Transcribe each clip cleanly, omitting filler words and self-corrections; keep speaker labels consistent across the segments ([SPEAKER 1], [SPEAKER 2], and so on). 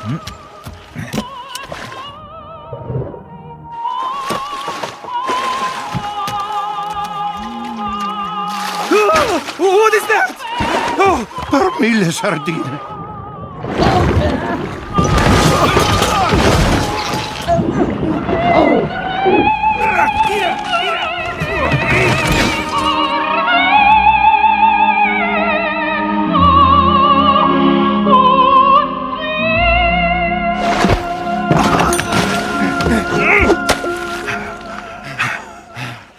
[SPEAKER 1] What is that? Oh,
[SPEAKER 2] Per mille sardine.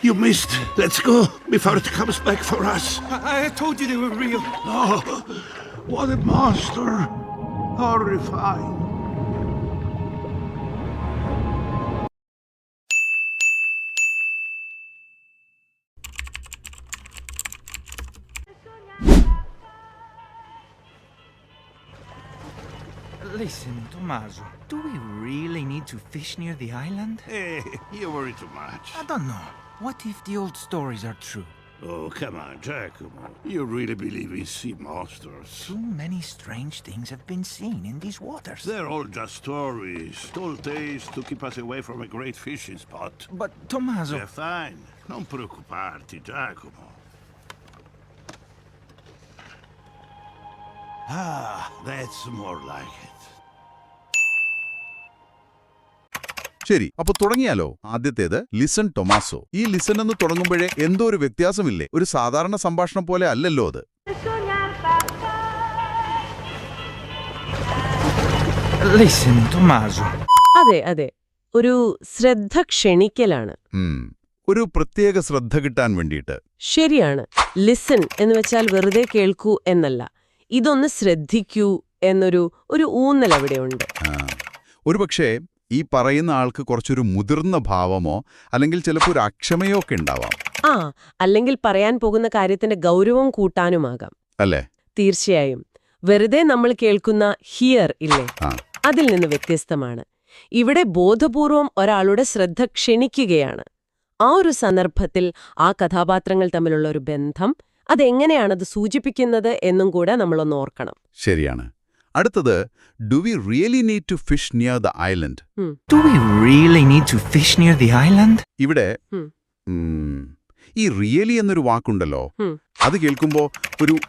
[SPEAKER 2] You missed. Let's go before it comes back for us.
[SPEAKER 1] I told you they were real.
[SPEAKER 2] Oh, what a monster. Horrifying.
[SPEAKER 3] Listen, Tommaso, do we really need to fish near the island?
[SPEAKER 2] Hey, you worry too much.
[SPEAKER 3] I don't know. What if the old stories are true?
[SPEAKER 2] Oh, come on, Giacomo. You really believe in sea monsters?
[SPEAKER 3] Too many strange things have been seen in these waters.
[SPEAKER 2] They're all just stories, told tales to keep us away from a great fishing spot.
[SPEAKER 3] But, Tommaso...
[SPEAKER 2] They're fine. Non preoccuparti, Giacomo. Ah, that's more like it.
[SPEAKER 4] ശരി, അപ്പൊ തുടങ്ങിയാലോ? ആദ്യത്തേത് listen Tomaso. ഈ listen എന്ന് തുടങ്ങുമ്പോഴേ എന്തോ ഒരു വ്യത്യാസമില്ലേ? ഒരു സാധാരണ സംഭാഷണം പോലെ അല്ലല്ലോ അത്.
[SPEAKER 3] Listen, Tommaso.
[SPEAKER 5] അതെ അതെ, ഒരു ശ്രദ്ധ ക്ഷണിക്കലാണ്.
[SPEAKER 4] ഒരു പ്രത്യേക ശ്രദ്ധ കിട്ടാൻ വേണ്ടിയിട്ട്.
[SPEAKER 5] ശരിയാണ്. ലിസൺ എന്ന് വെച്ചാൽ വെറുതെ കേൾക്കൂ എന്നല്ല, ഇതൊന്ന് ശ്രദ്ധിക്കൂ എന്നൊരു ഊന്നൽ അവിടെയുണ്ട്.
[SPEAKER 4] ഒരുപക്ഷേ ഈ പറയുന്ന ആൾക്ക് കുറച്ചൊരു മുതിർന്ന ഭാവമോ അല്ലെങ്കിൽ ചിലപ്പോൾ ഒരു അക്ഷമയോ ഒക്കെ ഉണ്ടാവാം.
[SPEAKER 5] അല്ലെങ്കിൽ പറയാൻ പോകുന്ന കാര്യത്തിന്റെ ഗൗരവം കൂട്ടാനുമാകാം.
[SPEAKER 4] അല്ലേ?
[SPEAKER 5] തീർച്ചയായും. വെറുതെ നമ്മൾ കേൾക്കുന്ന ഹിയർ ഇല്ലേ, അതിൽ നിന്ന് വ്യത്യസ്തമാണ്. ഇവിടെ ബോധപൂർവം ഒരാളുടെ ശ്രദ്ധ ക്ഷണിക്കുകയാണ്. ആ ഒരു സന്ദർഭത്തിൽ ആ കഥാപാത്രങ്ങൾ തമ്മിലുള്ള ഒരു ബന്ധം, അതെങ്ങനെയാണത് സൂചിപ്പിക്കുന്നത് എന്നും കൂടെ നമ്മളൊന്ന് ഓർക്കണം.
[SPEAKER 4] ശരിയാണ്. അടുത്തത്, do we really need to fish near the island?
[SPEAKER 3] Do we really need to fish near the island?
[SPEAKER 4] ഇവിടെ ഈ റിയലി എന്നൊരു വാക്കുണ്ടല്ലോ, അത് കേൾക്കുമ്പോ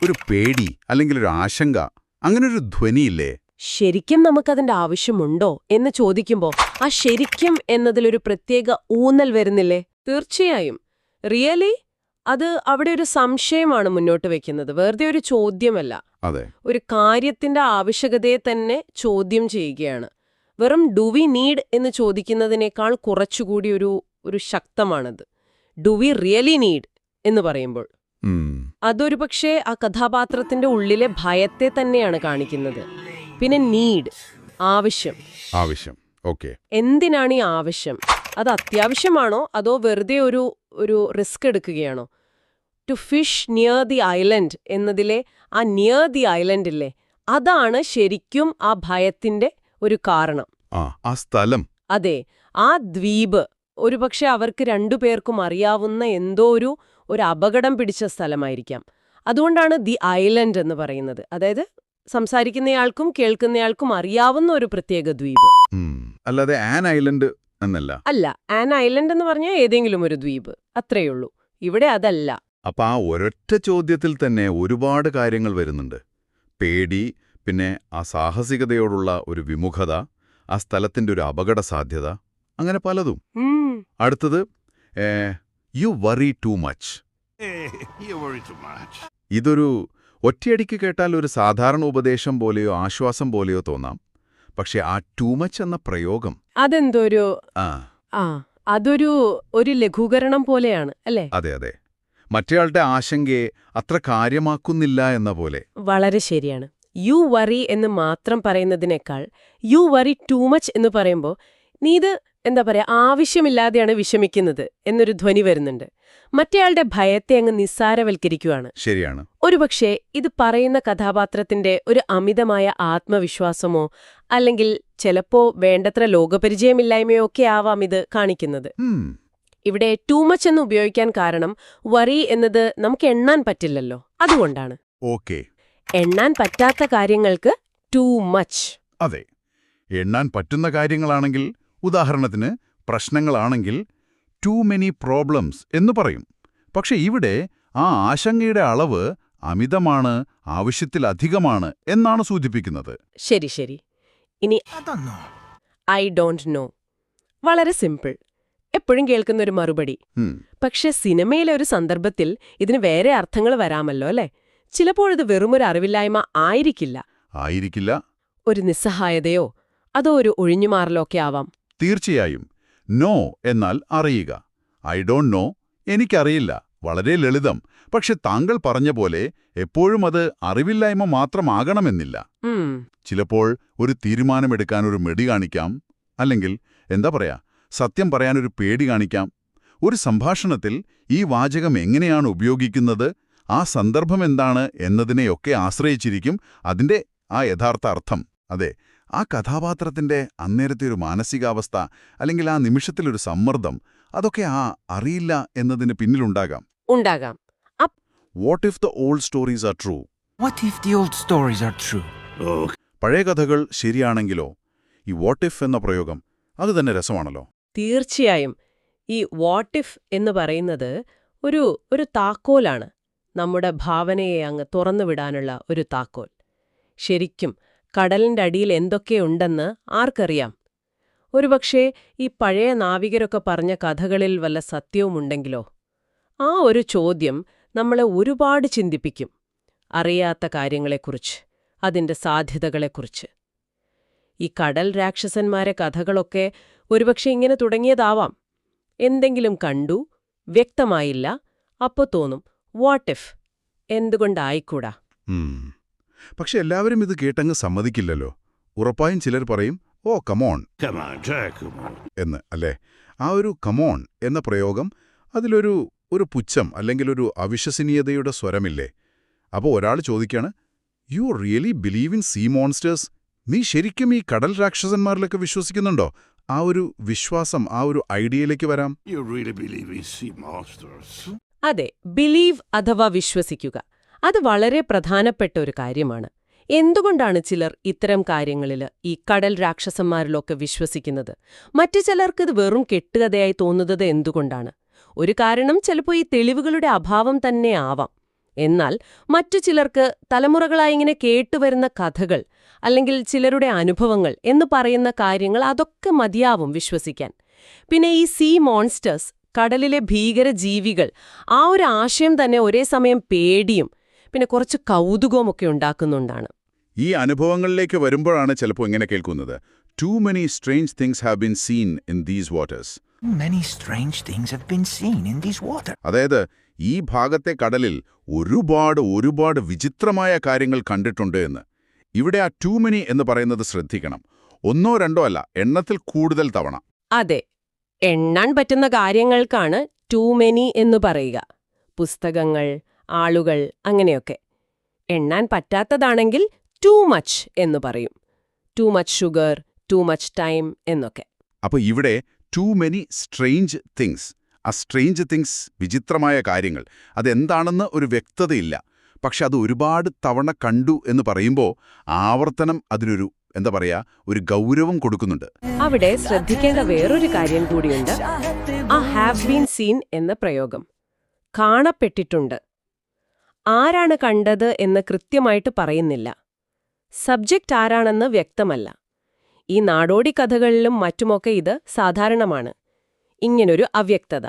[SPEAKER 4] ഒരു പേടി അല്ലെങ്കിൽ ഒരു ആശങ്ക, അങ്ങനൊരു ധ്വനിയില്ലേ?
[SPEAKER 5] ശരിക്കും നമുക്കതിന്റെ ആവശ്യമുണ്ടോ എന്ന് ചോദിക്കുമ്പോ ആ ശരിക്കും എന്നതിലൊരു പ്രത്യേക ഊന്നൽ വരുന്നില്ലേ? തീർച്ചയായും. റിയലി അത് അവിടെ ഒരു സംശയമാണ് മുന്നോട്ട് വെക്കുന്നത്, വെറുതെ ഒരു ചോദ്യമല്ല.
[SPEAKER 4] അതെ,
[SPEAKER 5] ഒരു കാര്യത്തിന്റെ ആവശ്യകതയെ തന്നെ ചോദ്യം ചെയ്യുകയാണ്. വെറും ഡു വി നീഡ് എന്ന് ചോദിക്കുന്നതിനേക്കാൾ കുറച്ചുകൂടി ഒരു ശക്തമാണത്. ഡു വി റിയലി നീഡ് എന്ന് പറയുമ്പോൾ അതൊരു പക്ഷേ ആ കഥാപാത്രത്തിന്റെ ഉള്ളിലെ ഭയത്തെ തന്നെയാണ് കാണിക്കുന്നത്. പിന്നെ നീഡ്, ആവശ്യം.
[SPEAKER 4] ഓക്കെ.
[SPEAKER 5] എന്തിനാണ് ഈ ആവശ്യം? അത് അത്യാവശ്യമാണോ അതോ വെറുതെ ഒരു റിസ്ക് എടുക്കുകയാണോ? To fish near the island എന്നതിലെ ആ നിയർ ദി ഐലൻഡ് ഇല്ലേ, അതാണ് ശരിക്കും ആ ഭയത്തിന്റെ ഒരു കാരണം.
[SPEAKER 4] ആ സ്ഥലം.
[SPEAKER 5] അതെ, ആ ദ്വീപ് ഒരുപക്ഷെ അവർക്ക് രണ്ടുപേർക്കും അറിയാവുന്ന എന്തോ ഒരു അപകടം പിടിച്ച സ്ഥലമായിരിക്കാം. അതുകൊണ്ടാണ് ദി ഐലൻഡ് എന്ന് പറയുന്നത്. അതായത് സംസാരിക്കുന്നയാൾക്കും കേൾക്കുന്നയാൾക്കും അറിയാവുന്ന ഒരു പ്രത്യേക ദ്വീപ്.
[SPEAKER 4] അല്ലാതെ ആൻ ഐലൻഡ് എന്നല്ല.
[SPEAKER 5] അല്ല, ആൻ ഐലൻഡ് എന്ന് പറഞ്ഞാൽ ഏതെങ്കിലും ഒരു ദ്വീപ്, അത്രയുള്ളൂ. ഇവിടെ അതല്ല.
[SPEAKER 4] അപ്പൊ ആ ഒരൊറ്റ ചോദ്യത്തിൽ തന്നെ ഒരുപാട് കാര്യങ്ങൾ വരുന്നുണ്ട്. പേടി, പിന്നെ ആ സാഹസികതയോടുള്ള ഒരു വിമുഖത, ആ സ്ഥലത്തിന്റെ ഒരു അപകട സാധ്യത, അങ്ങനെ പലതും. അടുത്തത്, യു വറി ടു മച്ച്. ഇതൊരു ഒറ്റയടിക്ക് കേട്ടാൽ ഒരു സാധാരണ ഉപദേശം പോലെയോ ആശ്വാസം പോലെയോ തോന്നാം. പക്ഷെ ആ ടൂ മച്ച് എന്ന പ്രയോഗം
[SPEAKER 5] അതെന്തോരു അതൊരു ലഘൂകരണം പോലെയാണ് അല്ലേ?
[SPEAKER 4] അതെ. മറ്റേയാളുടെ ആശങ്കയെ അത്ര കാര്യമാക്കുന്നില്ല എന്ന പോലെ.
[SPEAKER 5] വളരെ ശരിയാണ്. യു വറി എന്ന് മാത്രം പറയുന്നതിനേക്കാൾ യു വറി ടൂ മച്ച് എന്ന് പറയുമ്പോൾ നീ ഇത് എന്താ പറയാ, ആവശ്യമില്ലാതെയാണ് വിഷമിക്കുന്നത് എന്നൊരു ധ്വനി വരുന്നുണ്ട്. മറ്റേയാളുടെ ഭയത്തെ അങ്ങ് നിസ്സാരവൽക്കരിക്കുകയാണ്.
[SPEAKER 4] ശരിയാണ്.
[SPEAKER 5] ഒരുപക്ഷെ ഇത് പറയുന്ന കഥാപാത്രത്തിന്റെ ഒരു അമിതമായ ആത്മവിശ്വാസമോ അല്ലെങ്കിൽ ചിലപ്പോ വേണ്ടത്ര ലോകപരിചയമില്ലായ്മയോ ഒക്കെ ആവാം ഇത് കാണിക്കുന്നത്. ഇവിടെ ടൂ മച്ച് എന്ന് ഉപയോഗിക്കാൻ കാരണം വറി എന്നത് നമുക്ക് എണ്ണാൻ പറ്റില്ലല്ലോ, അതുകൊണ്ടാണ്.
[SPEAKER 4] ഓക്കെ.
[SPEAKER 5] എണ്ണാൻ പറ്റാത്ത കാര്യങ്ങൾക്ക് ടൂ മച്ച്.
[SPEAKER 4] അതെ. എണ്ണാൻ പറ്റുന്ന കാര്യങ്ങളാണെങ്കിൽ, ഉദാഹരണത്തിന് പ്രശ്നങ്ങളാണെങ്കിൽ ടു മെനി പ്രോബ്ലംസ് എന്ന് പറയും. പക്ഷെ ഇവിടെ ആ ആശങ്കയുടെ അളവ് അമിതമാണ്, ആവശ്യത്തിലധികമാണ് എന്നാണ് സൂചിപ്പിക്കുന്നത്.
[SPEAKER 5] ശരി ശരി. ഇനി
[SPEAKER 3] I don't know.
[SPEAKER 5] I don't know. വളരെ സിമ്പിൾ, എപ്പോഴും കേൾക്കുന്നൊരു മറുപടി. പക്ഷെ സിനിമയിലെ ഒരു സന്ദർഭത്തിൽ ഇതിന് വേറെ അർത്ഥങ്ങൾ വരാമല്ലോ അല്ലേ? ചിലപ്പോഴിത് വെറുമൊരു അറിവില്ലായ്മ ആയിരിക്കില്ല.
[SPEAKER 4] ആയിരിക്കില്ല.
[SPEAKER 5] ഒരു നിസ്സഹായതയോ അതോ ഒരു ഒഴിഞ്ഞുമാറലോ ഒക്കെ ആവാം.
[SPEAKER 4] തീർച്ചയായും. നോ എന്നാൽ അറിയുക. ഐ ഡോണ്ട് നോ, എനിക്കറിയില്ല. വളരെ ലളിതം. പക്ഷെ താങ്കൾ പറഞ്ഞ പോലെ എപ്പോഴും അത് അറിവില്ലായ്മ മാത്രമാകണമെന്നില്ല. ചിലപ്പോൾ ഒരു തീരുമാനമെടുക്കാനൊരു മടി കാണിക്കാം, അല്ലെങ്കിൽ എന്താ പറയാ, സത്യം പറയാനൊരു പേടി കാണിക്കാം. ഒരു സംഭാഷണത്തിൽ ഈ വാചകം എങ്ങനെയാണ് ഉപയോഗിക്കുന്നത്, ആ സന്ദർഭം എന്താണ് എന്നതിനെയൊക്കെ ആശ്രയിച്ചിരിക്കും അതിന്റെ ആ യഥാർത്ഥ അർത്ഥം. അതെ, ആ കഥാപാത്രത്തിന്റെ അന്നേരത്തെ ഒരു മാനസികാവസ്ഥ, അല്ലെങ്കിൽ ആ നിമിഷത്തിലൊരു സമ്മർദ്ദം, അതൊക്കെ ആ അറിയില്ല എന്നതിന് പിന്നിലുണ്ടാകാം.
[SPEAKER 5] ഉണ്ടാകാം.
[SPEAKER 4] What if the old stories are true?
[SPEAKER 3] What if the old stories are true?
[SPEAKER 2] Oh,
[SPEAKER 4] പഴയ കഥകൾ ശരിയാണെങ്കിലോ? ഈ വാട്ട് ഇഫ് എന്ന പ്രയോഗം അത് തന്നെ രസമാണല്ലോ.
[SPEAKER 5] തീർച്ചയായും. ഈ വാട്ട് ഇഫ് എന്ന് പറയുന്നത് ഒരു താക്കോലാണ്. നമ്മുടെ ഭാവനയെ അങ്ങ് തുറന്നുവിടാനുള്ള ഒരു താക്കോൽ. ശരിക്കും കടലിന്റെ അടിയിൽ എന്തൊക്കെയുണ്ടെന്ന് ആർക്കറിയാം? ഒരുപക്ഷേ ഈ പഴയ നാവികരൊക്കെ പറഞ്ഞ കഥകളിൽ വല്ല സത്യവുമുണ്ടെങ്കിലോ? ആ ഒരു ചോദ്യം നമ്മളെ ഒരുപാട് ചിന്തിപ്പിക്കും. അറിയാത്ത കാര്യങ്ങളെക്കുറിച്ച്, അതിന്റെ സാധ്യതകളെക്കുറിച്ച്. ഈ കടൽ രാക്ഷസന്മാരെ കഥകളൊക്കെ ഒരുപക്ഷെ ഇങ്ങനെ തുടങ്ങിയതാവാം. എന്തെങ്കിലും കണ്ടു, വ്യക്തമായില്ല, അപ്പോൾ തോന്നും വാട്ട് ഇഫ്, എന്തുകൊണ്ടായിക്കൂടാ?
[SPEAKER 4] പക്ഷെ എല്ലാവരും ഇത് കേട്ടങ്ങ് സമ്മതിക്കില്ലല്ലോ. ഉറപ്പായും ചിലർ പറയും, ഓ come on
[SPEAKER 2] come on, Jack, come on.
[SPEAKER 4] എന്ന്. അല്ലേ? ആ ഒരു കമോൺ എന്ന പ്രയോഗം, അതിലൊരു പുച്ഛം അല്ലെങ്കിൽ ഒരു അവിശ്വസനീയതയുടെ സ്വരമില്ലേ? അപ്പോൾ ഒരാൾ ചോദിക്കാണ്, you really believe in sea monsters? നീ ശരിക്കും ഈ കടൽ രാക്ഷസന്മാരിലൊക്കെ വിശ്വസിക്കുന്നുണ്ടോ? ആ ഒരു വിശ്വാസം, ആ ഒരു ഐഡിയയിലേക്ക് വരാം.
[SPEAKER 2] You really believe in sea monsters?
[SPEAKER 5] അതെ, ബിലീവ് അഥവാ വിശ്വസിക്കുക, അത് വളരെ പ്രധാനപ്പെട്ട ഒരു കാര്യമാണ്. എന്തുകൊണ്ടാണ് ചിലർ ഇത്തരം കാര്യങ്ങളിൽ, ഈ കടൽ രാക്ഷസന്മാരിലൊക്കെ വിശ്വസിക്കുന്നത്? മറ്റു ചിലർക്കിത് വെറും കെട്ടുകഥയായി തോന്നുന്നത് എന്തുകൊണ്ടാണ്? ഒരു കാരണം ചിലപ്പോൾ ഈ തെളിവുകളുടെ അഭാവം തന്നെ ആവാം. എന്നാൽ മറ്റു ചിലർക്ക് തലമുറകളായി ഇങ്ങനെ കേട്ടുവരുന്ന കഥകൾ, അല്ലെങ്കിൽ ചിലരുടെ അനുഭവങ്ങൾ എന്ന് പറയുന്ന കാര്യങ്ങൾ, അതൊക്കെ മതിയാവും വിശ്വസിക്കാൻ. പിന്നെ ഈ സീ മോൺസ്റ്റേഴ്സ്, കടലിലെ ഭീകരജീവികൾ, ആ ഒരു ആശയം തന്നെ ഒരേ സമയം പേടിയും പിന്നെ കുറച്ച് കൗതുകവുമൊക്കെ ഉണ്ടാക്കുന്നുണ്ടാണ്.
[SPEAKER 4] ഈ അനുഭവങ്ങളിലേക്ക് വരുമ്പോഴാണ് ചിലപ്പോൾ ഇങ്ങനെ കേൾക്കുന്നത്, too many strange things have been seen in these waters.
[SPEAKER 3] Many strange things have been seen in these waters.
[SPEAKER 4] അതായത് ഈ ഭാഗത്തെ കടലിൽ ഒരുപാട് വിചിത്രമായ കാര്യങ്ങൾ കണ്ടിട്ടുണ്ട് എന്ന്. ഇവിടെ ആ ടു മെനി എന്ന് പറയുന്നത് ശ്രദ്ധിക്കണം. ഒന്നോ രണ്ടോ അല്ല, എണ്ണത്തിൽ കൂടുതൽ തവണ.
[SPEAKER 5] അതെ, എണ്ണാൻ പറ്റുന്ന കാര്യങ്ങൾക്കാണ് ടു മെനി എന്ന് പറയുക. പുസ്തകങ്ങൾ, ആളുകൾ, അങ്ങനെയൊക്കെ. എണ്ണാൻ പറ്റാത്തതാണെങ്കിൽ ടു മച്ച് എന്ന് പറയും. Too much sugar, too much time എന്നൊക്കെ.
[SPEAKER 4] അപ്പോൾ ഇവിടെ ടു മെനി സ്ട്രേഞ്ച് തിങ്സ്. ആ സ്ട്രേഞ്ച് തിങ്സ്, വിചിത്രമായ കാര്യങ്ങൾ, അതെന്താണെന്ന് ഒരു വ്യക്തതയില്ല. പക്ഷെ അത് ഒരുപാട് തവണ കണ്ടു എന്ന് പറയുമ്പോൾ ആവർത്തനം അതിനൊരു എന്താ പറയാ, ഒരു ഗൗരവം കൊടുക്കുന്നുണ്ട്.
[SPEAKER 5] അവിടെ ശ്രദ്ധിക്കേണ്ട വേറൊരു കാര്യം കൂടിയുണ്ട്. ആ ഹാവ് ബീൻ സീൻ എന്ന പ്രയോഗം. കാണപ്പെട്ടിട്ടുണ്ട്. ആരാണ് കണ്ടത് എന്ന് കൃത്യമായിട്ട് പറയുന്നില്ല. സബ്ജക്റ്റ് ആരാണെന്ന് വ്യക്തമല്ല. ഈ നാടോടി കഥകളിലും മറ്റുമൊക്കെ ഇത് സാധാരണമാണ്, ഇങ്ങനൊരു അവ്യക്തത.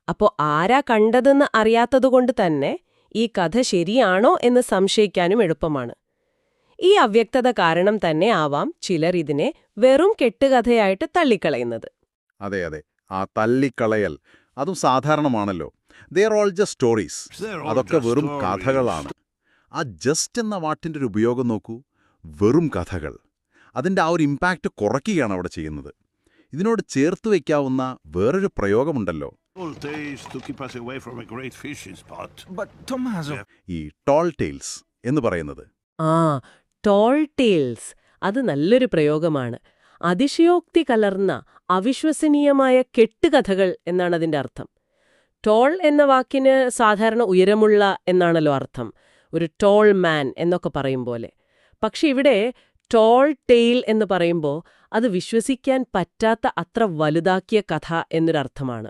[SPEAKER 5] അപ്പോൾ ആരാ കണ്ടതെന്ന് അറിയാത്തതുകൊണ്ട് തന്നെ ഈ കഥ ശരിയാണോ എന്ന് സംശയിക്കാനും എളുപ്പമാണ്. ഈ അവ്യക്തത കാരണം തന്നെ ആവാം ചിലർ ഇതിനെ വെറും കെട്ടുകഥയായിട്ട് തള്ളിക്കളയുന്നത്.
[SPEAKER 4] അതെ, ആ തള്ളിക്കളയൽ അതും സാധാരണമാണല്ലോ. They are all just stories. അതൊക്കെ വെറും കഥകളാണ്. ആ ജസ്റ്റ് എന്ന വാട്ടിൻ്റെ ഒരു ഉപയോഗം നോക്കൂ. വെറും കഥകൾ. അതിൻ്റെ ആ ഒരു ഇമ്പാക്റ്റ് കുറയ്ക്കുകയാണ് അവിടെ ചെയ്യുന്നത്. ഇതിനോട് ചേർത്ത് വയ്ക്കാവുന്ന വേറൊരു പ്രയോഗമുണ്ടല്ലോ,
[SPEAKER 2] Old days to keep us away from a great fishing spot.
[SPEAKER 3] But Tommaso,
[SPEAKER 4] ഈ ടോൾ ടെയിൽസ് എന്ന് പറയുന്നത്.
[SPEAKER 5] ടോൾ ടെയിൽസ്, അത് നല്ലൊരു പ്രയോഗമാണ്. അതിശയോക്തി കലർന്ന അവിശ്വസനീയമായ കെട്ടുകഥകൾ എന്നാണ് അതിൻ്റെ അർത്ഥം. ടോൾ എന്ന വാക്കിന് സാധാരണ ഉയരമുള്ള എന്നാണല്ലോ അർത്ഥം, ഒരു ടോൾ മാൻ എന്നൊക്കെ പറയും പോലെ. പക്ഷെ ഇവിടെ ടോൾ ടെയിൽ എന്ന് പറയുമ്പോൾ അത് വിശ്വസിക്കാൻ പറ്റാത്ത അത്ര വലുതാക്കിയ കഥ എന്നൊരർത്ഥമാണ്.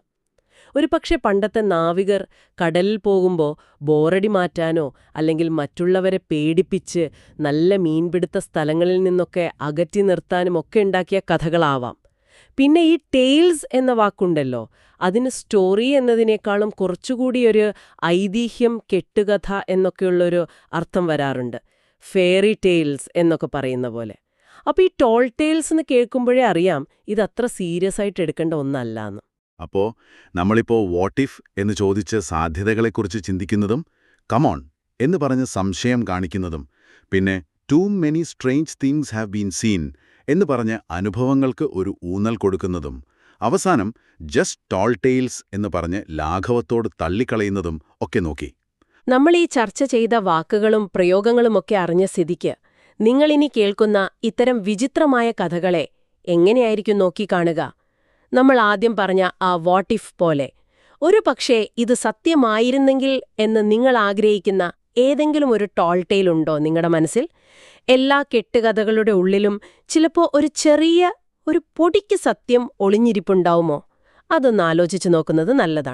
[SPEAKER 5] ഒരുപക്ഷെ പണ്ടത്തെ നാവികർ കടലിൽ പോകുമ്പോൾ ബോറടി മാറ്റാനോ അല്ലെങ്കിൽ മറ്റുള്ളവരെ പേടിപ്പിച്ച് നല്ല മീൻപിടുത്ത സ്ഥലങ്ങളിൽ നിന്നൊക്കെ അകറ്റി നിർത്താനുമൊക്കെ ഉണ്ടാക്കിയ കഥകളാവാം. പിന്നെ ഈ ടെയിൽസ് എന്ന വാക്കുണ്ടല്ലോ, അതിന് സ്റ്റോറി എന്നതിനേക്കാളും കുറച്ചുകൂടി ഒരു ഐതിഹ്യം, കെട്ടുകഥ എന്നൊക്കെയുള്ളൊരു അർത്ഥം വരാറുണ്ട്. ഫെയറി ടെയിൽസ് എന്നൊക്കെ പറയുന്ന പോലെ. അപ്പോൾ ഈ ടോൾ ടെയിൽസ് എന്ന് കേൾക്കുമ്പോഴേ അറിയാം ഇതത്ര സീരിയസ് ആയിട്ട് എടുക്കേണ്ട ഒന്നല്ലാന്ന്.
[SPEAKER 4] അപ്പോ നമ്മളിപ്പോ വാട്ട് ഇഫ് എന്ന് ചോദിച്ച് സാധ്യതകളെക്കുറിച്ച് ചിന്തിക്കുന്നതും കമോൺ എന്ന് പറഞ്ഞ് സംശയം കാണിക്കുന്നതും പിന്നെ too many strange things have been seen എന്ന് പറഞ്ഞ് അനുഭവങ്ങൾക്ക് ഒരു ഊന്നൽ കൊടുക്കുന്നതും അവസാനം ജസ്റ്റ് ടോൾ ടെയിൽസ് എന്ന് പറഞ്ഞ് ലാഘവത്തോട് തള്ളിക്കളയുന്നതും ഒക്കെ നോക്കി.
[SPEAKER 5] നമ്മൾ ഈ ചർച്ച ചെയ്ത വാക്കുകളും പ്രയോഗങ്ങളുമൊക്കെ അറിഞ്ഞ സ്ഥിതിക്ക് നിങ്ങളിനി കേൾക്കുന്ന ഇത്തരം വിചിത്രമായ കഥകളെ എങ്ങനെയായിരിക്കും നോക്കിക്കാണുക? നമ്മൾ ആദ്യം പറഞ്ഞ ആ വാട്ട് ഇഫ് പോലെ ഒരു പക്ഷേ ഇത് സത്യമായിരുന്നെങ്കിൽ എന്ന് നിങ്ങൾ ആഗ്രഹിക്കുന്ന ഏതെങ്കിലും ഒരു ടോൾ ടെയിൽ ഉണ്ടോ നിങ്ങളുടെ മനസ്സിൽ? എല്ലാ കെട്ടുകഥകളുടെ ഉള്ളിലും ചിലപ്പോൾ ഒരു പൊടിക്ക് സത്യം ഒളിഞ്ഞിരിപ്പുണ്ടാവുമോ? അതൊന്ന് ആലോചിച്ചു നോക്കുന്നത് നല്ലതാണ്.